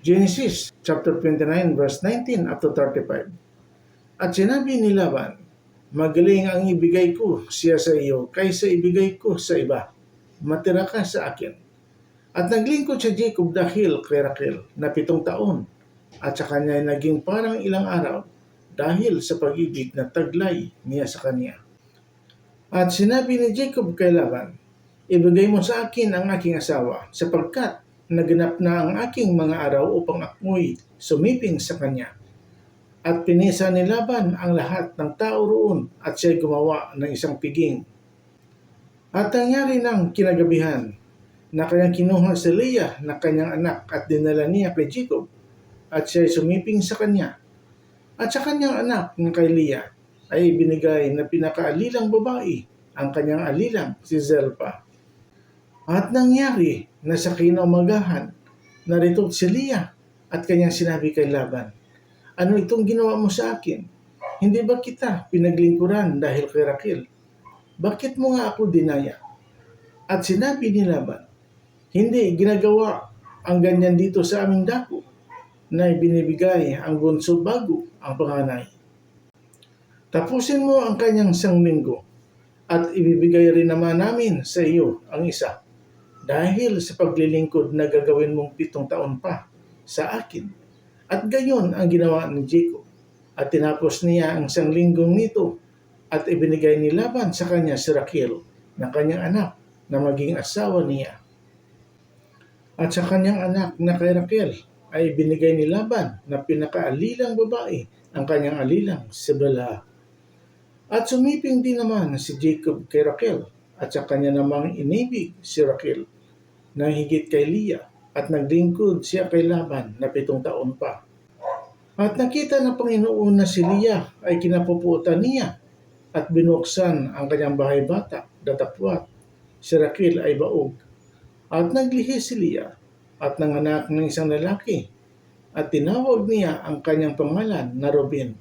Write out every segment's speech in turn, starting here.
Genesis chapter 29 verse 19 up to 35. At sinabi ni Laban, magaling ang ibigay ko siya sa iyo kaysa ibigay ko sa iba. Matira ka sa akin. At naglingkod si Jacob dahil kay Rachel na 7 taon at sa kanya ay naging parang ilang araw dahil sa pag-ibig na taglay niya sa kanya. At sinabi ni Jacob kay Laban, ibigay mo sa akin ang aking asawa sapagkat naganap na ang aking mga araw upang ako'y sumiping sa kanya. At pinisa ni Laban ang lahat ng tao roon at siya'y gumawa ng isang piging. At nangyari ng kinagabihan na kanyang kinuha si Leah na kanyang anak at dinala niya kay Jacob at siya'y sumiping sa kanya. At sa kanyang anak na kay Leah ay binigay na pinakaalilang babae ang kanyang alilang si Zilpah. At nangyari na sa kinaumagahan, narito si Leah at kanyang sinabi kay Laban, ano itong ginawa mo sa akin? Hindi ba kita pinaglingkuran dahil kay Rachel? Bakit mo nga ako dinaya? At sinabi ni Laban, hindi ginagawa ang ganyan dito sa aming dako na ibinibigay ang bunso bago ang panganay. Tapusin mo ang kanyang 1 linggo at ibibigay rin naman namin sa iyo ang isa. Dahil sa paglilingkod na gagawin mong 7 taon pa sa akin. At gayon ang ginawa ni Jacob. At tinapos niya ang 1 linggong nito at ibinigay ni Laban sa kanya si Rachel na kanyang anak na maging asawa niya. At sa kanyang anak na kay Rachel ay binigay ni Laban na pinakaalilang babae ang kanyang alilang si Bilhah. At sumiping din naman si Jacob kay Rachel at sa kanya namang inibig si Rachel na higit kay Leah at naglingkod siya kay Laban na 7 taon pa. At nakita ng Panginoon na si Leah ay kinapuputan niya at binuksan ang kanyang bahay bata, datapwat. Si Rachel ay baog. At naglihi si Leah at nanganak ng isang lalaki at tinawag niya ang kanyang pangalan na Reuben.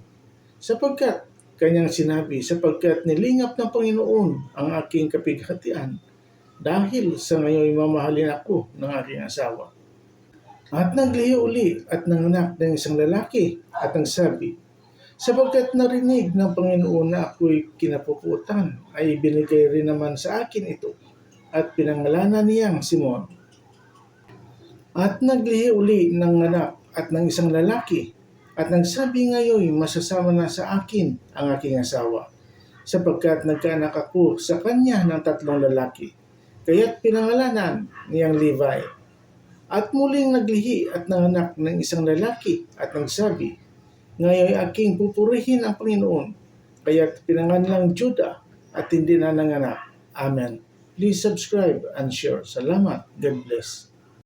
Sapagkat kanyang sinabi, sapagkat nilingap ng Panginoon ang aking kapighatian dahil sa ngayon mamahalin ako ng aking asawa. At naglihi uli at nanganak ng isang lalaki at nagsabi, sapagkat narinig ng Panginoon na ako'y kinapuputan, ay binigay rin naman sa akin ito at pinangalanan niyang Simon. At naglihi uli ng anak at ng isang lalaki at nagsabi ngayon masasama na sa akin ang aking asawa, sapagkat nagkaanak ako sa kanya ng 3 lalaki, kaya't pinangalanan niyang Levi. At muling naglihi at nanganak ng isang lalaki at nagsabi, ngayon aking pupurihin ang Panginoon, kaya't pinangalan Judah at hindi na nanganak. Amen. Please subscribe and share. Salamat. God bless.